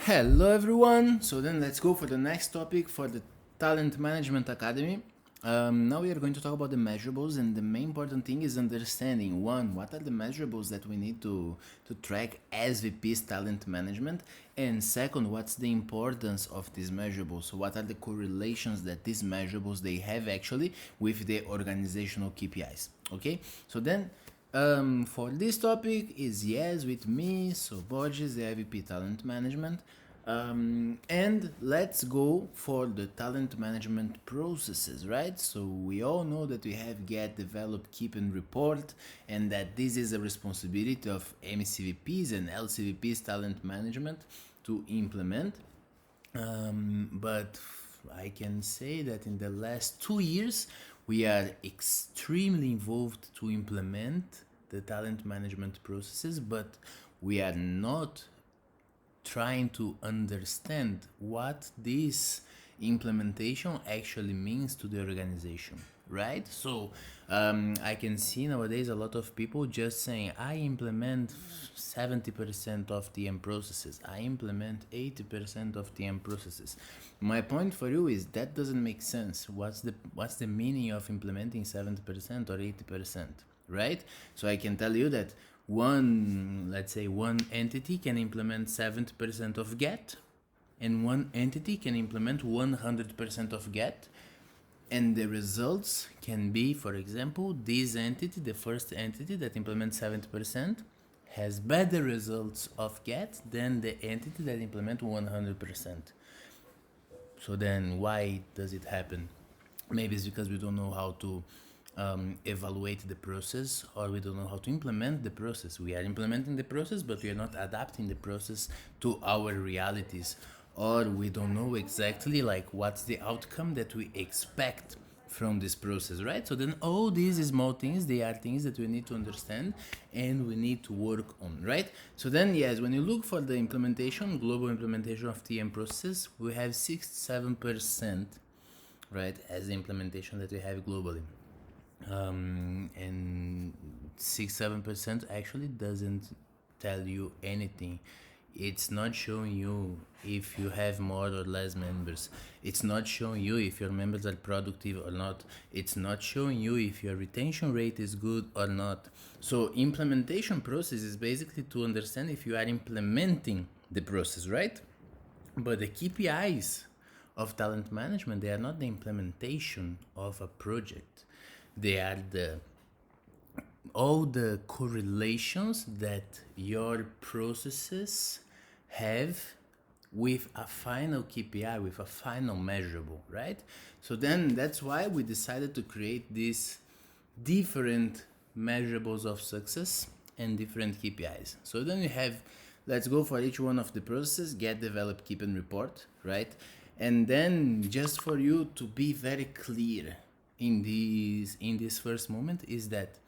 Hello everyone, so then let's go for the next topic for the Talent Management Academy. Now we are going to talk about the measurables, and the main important thing is understanding one, what are the measurables that we need to track as VP's talent management, and second, what's the importance of these measurables, so what are the correlations that these measurables they have actually with the organizational KPIs. Okay, so then for this topic is yes with me, so Borges, the IVP Talent Management. And let's go for the talent management processes, right? So we all know that we have get, develop, keep, and report, and that this is a responsibility of MCVPs and LCVPs talent management to implement. But I can say that in the last 2 years, we are extremely involved to implement the talent management processes, but we are not trying to understand what this implementation actually means to the organization, right? So I can see nowadays a lot of people just saying, I implement 70% of TM processes, I implement 80% of TM processes. My point for you is that doesn't make sense. What's the meaning of implementing 70% or 80%, right? So I can tell you that let's say one entity can implement 70% of GET, and one entity can implement 100% of GET, and the results can be, for example, this entity, the first entity that implements 70%, has better results of GET than the entity that implements 100%. So then why does it happen? Maybe it's because we don't know how to evaluate the process, or we don't know how to implement the process. We are implementing the process, but we are not adapting the process to our realities, or we don't know exactly like what's the outcome that we expect from this process, right? So then all these small things, they are things that we need to understand and we need to work on, right? So then yes, when you look for the implementation, global implementation of TM processes, we have 6-7%, right, as the implementation that we have globally. And 6-7% actually doesn't tell you anything. It's not showing you if you have more or less members. It's not showing you if your members are productive or not. It's not showing you if your retention rate is good or not. So implementation process is basically to understand if you are implementing the process, right? But the KPIs of talent management, they are not the implementation of a project. They are all the correlations that your processes have with a final KPI, with a final measurable, right? So then that's why we decided to create these different measurables of success and different KPIs. So then we have, let's go for each one of the processes: get, develop, keep, and report, right? And then just for you to be very clear in this first moment is that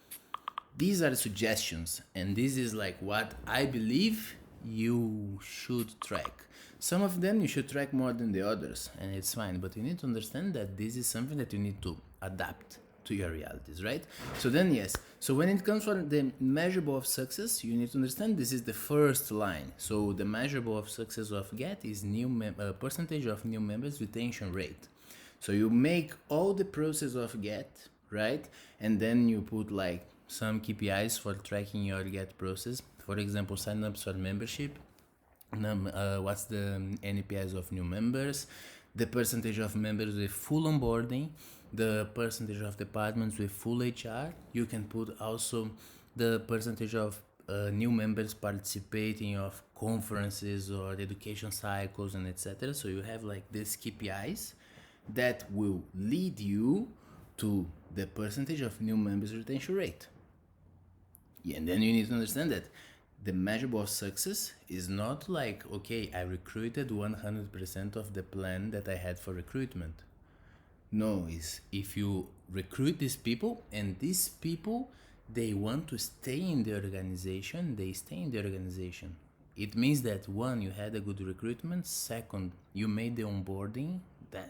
these are suggestions, and this is like what I believe you should track. Some of them you should track more than the others, and it's fine, but you need to understand that this is something that you need to adapt to your realities, right? So then yes, so when it comes from the measurable of success, you need to understand this is the first line. So the measurable of success of GET is percentage of new members retention rate. So you make all the process of GET, right? And then you put like some KPIs for tracking your GET process. For example, signups for membership. What's the NPS of new members? The percentage of members with full onboarding. The percentage of departments with full HR. You can put also the percentage of new members participating of conferences or education cycles and etc. So you have like these KPIs that will lead you to the percentage of new members retention rate. Yeah, and then you need to understand that the measurable success is not like, okay, I recruited 100% of the plan that I had for recruitment. No, is if you recruit these people and these people, they want to stay in the organization, they stay in the organization. It means that one, you had a good recruitment. Second, you made the onboarding,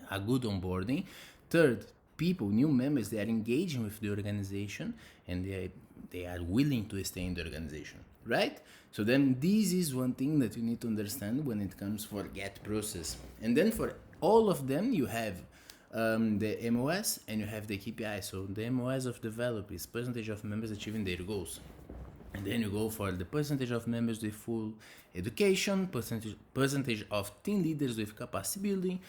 a good onboarding. Third, people, new members, they are engaging with the organization and they are willing to stay in the organization, right? So then this is one thing that you need to understand when it comes for get process. And then for all of them you have the MOS and you have the KPI. So the MOS of develop is percentage of members achieving their goals. And then you go for the percentage of members with full education, percentage of team leaders with capacity building,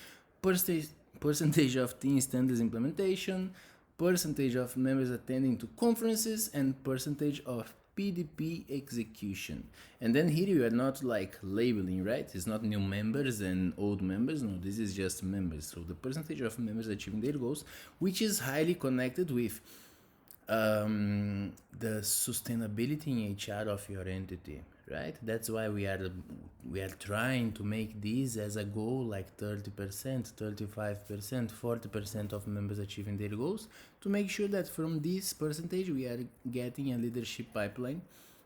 percentage of team standards implementation, percentage of members attending to conferences, and percentage of PDP execution. And then here you are not like labeling, right? It's not new members and old members. No, this is just members. So the percentage of members achieving their goals, which is highly connected with the sustainability in HR of your entity, right? That's why we are trying to make this as a goal, like 30%, 35%, 40% of members achieving their goals, to make sure that from this percentage we are getting a leadership pipeline.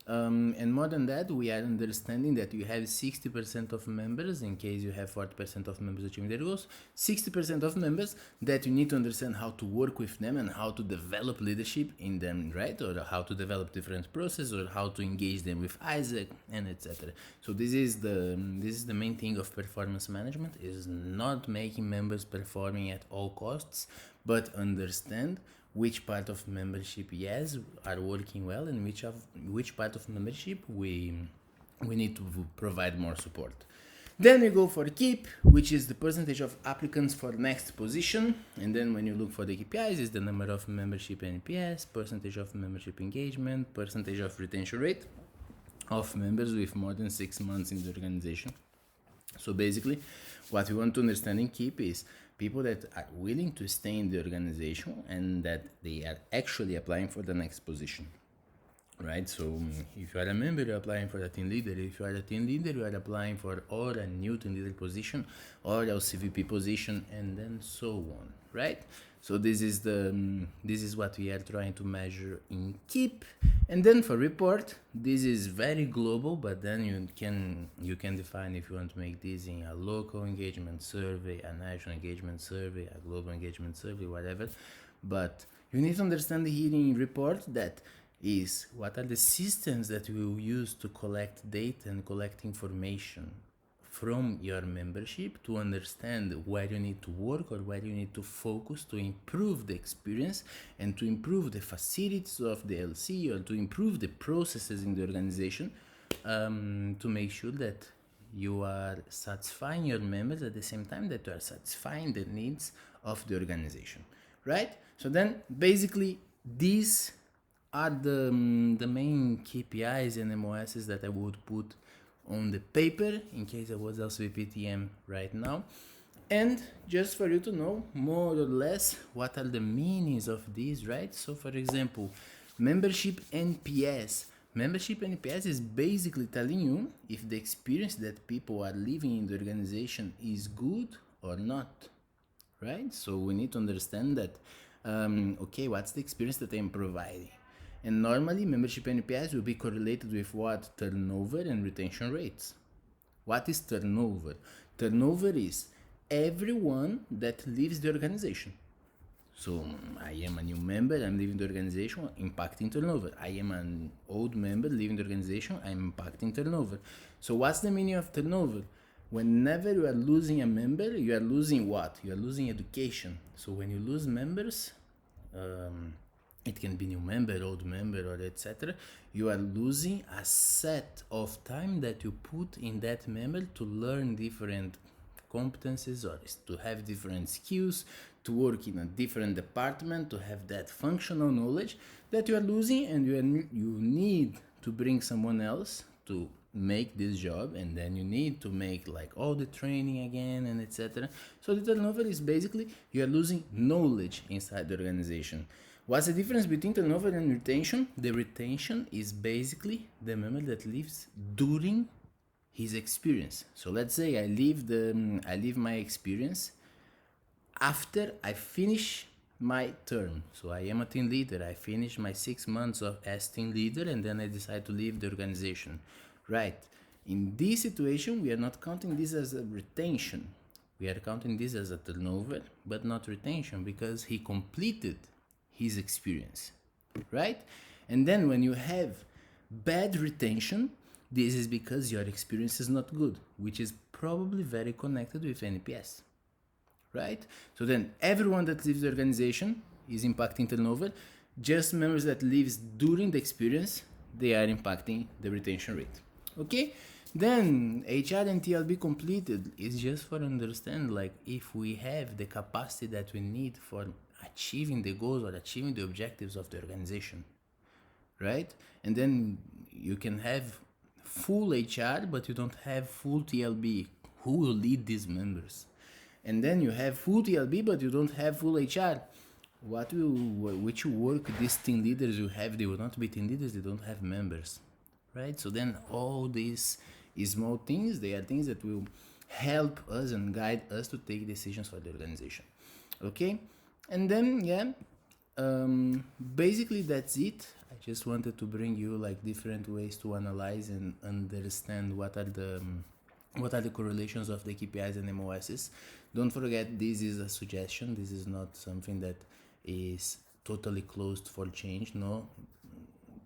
And more than that, we are understanding that you have 60% of members, in case you have 40% of members achieving their goals, 60% of members that you need to understand how to work with them and how to develop leadership in them, right? Or how to develop different processes, or how to engage them with Isaac, and etc. So this is the main thing of performance management, is not making members performing at all costs, but understand which part of membership, yes, are working well, and which part of membership we need to provide more support. Then we go for keep, which is the percentage of applicants for next position. And then when you look for the KPIs, is the number of membership NPS, percentage of membership engagement, percentage of retention rate of members with more than 6 months in the organization. So basically, what we want to understand in keep is people that are willing to stay in the organization and that they are actually applying for the next position, right? So if you are a member, you're applying for a team leader. If you are a team leader, you are applying for or a new team leader position or a CVP position, and then so on, right? So this is what we are trying to measure in keep. And then for report, this is very global, but then you can define if you want to make this in a local engagement survey, a national engagement survey, a global engagement survey, whatever. But you need to understand here in report that is what are the systems that we will use to collect data and collect information from your membership to understand where you need to work or where you need to focus to improve the experience and to improve the facilities of the LC, or to improve the processes in the organization, to make sure that you are satisfying your members at the same time that you are satisfying the needs of the organization, right? So then basically these are the main KPIs and MOSs that I would put on the paper in case I was MCVP TM right now. And just for you to know more or less what are the meanings of these, right? So for example, membership NPS. Membership NPS is basically telling you if the experience that people are living in the organization is good or not, right? So we need to understand that, okay, what's the experience that I'm providing? And normally membership NPS will be correlated with what? Turnover and retention rates. What is turnover? Turnover is everyone that leaves the organization. So I am a new member, I'm leaving the organization, impacting turnover. I am an old member leaving the organization, I'm impacting turnover. So what's the meaning of turnover? Whenever you are losing a member, you are losing what? You are losing education. So when you lose members, it can be new member, old member, or etc. You are losing a set of time that you put in that member to learn different competencies, or to have different skills, to work in a different department, to have that functional knowledge that you are losing, and you need to bring someone else to make this job, and then you need to make like all the training again, and etc. So the turnover is basically you are losing knowledge inside the organization. What's the difference between turnover and retention? The retention is basically the member that lives during his experience. So let's say I leave my experience after I finish my term. So I am a team leader. I finish my 6 months as team leader, and then I decide to leave the organization. Right. In this situation, we are not counting this as a retention. We are counting this as a turnover, but not retention, because he completed his experience, right? And then when you have Bad retention, this is because your experience is not good, which is probably very connected with NPS, right? So then everyone that leaves the organization is impacting turnover. Just members that leaves during the experience, they are impacting the retention rate. Okay? Then HR and TLB completed is just for understand, like, if we have the capacity that we need for achieving the goals or achieving the objectives of the organization, right? And then you can have full HR, but you don't have full TLB. Who will lead these members? And then you have full TLB, but you don't have full HR. Which work these team leaders you have? They will not be team leaders. They don't have members, right? So then all these small things, they are things that will help us and guide us to take decisions for the organization. Okay, and then basically that's it. I just wanted to bring you like different ways to analyze and understand what are the correlations of the KPIs and MOSs. Don't forget, this is a suggestion. This is not something that is totally closed for change. No,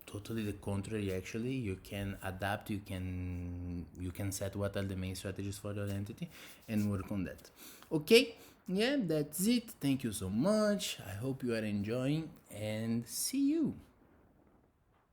totally the contrary. Actually, you can adapt. You can set what are the main strategies for your entity and work on that. Okay, yeah, that's it. Thank you so much. I hope you are enjoying, and see you.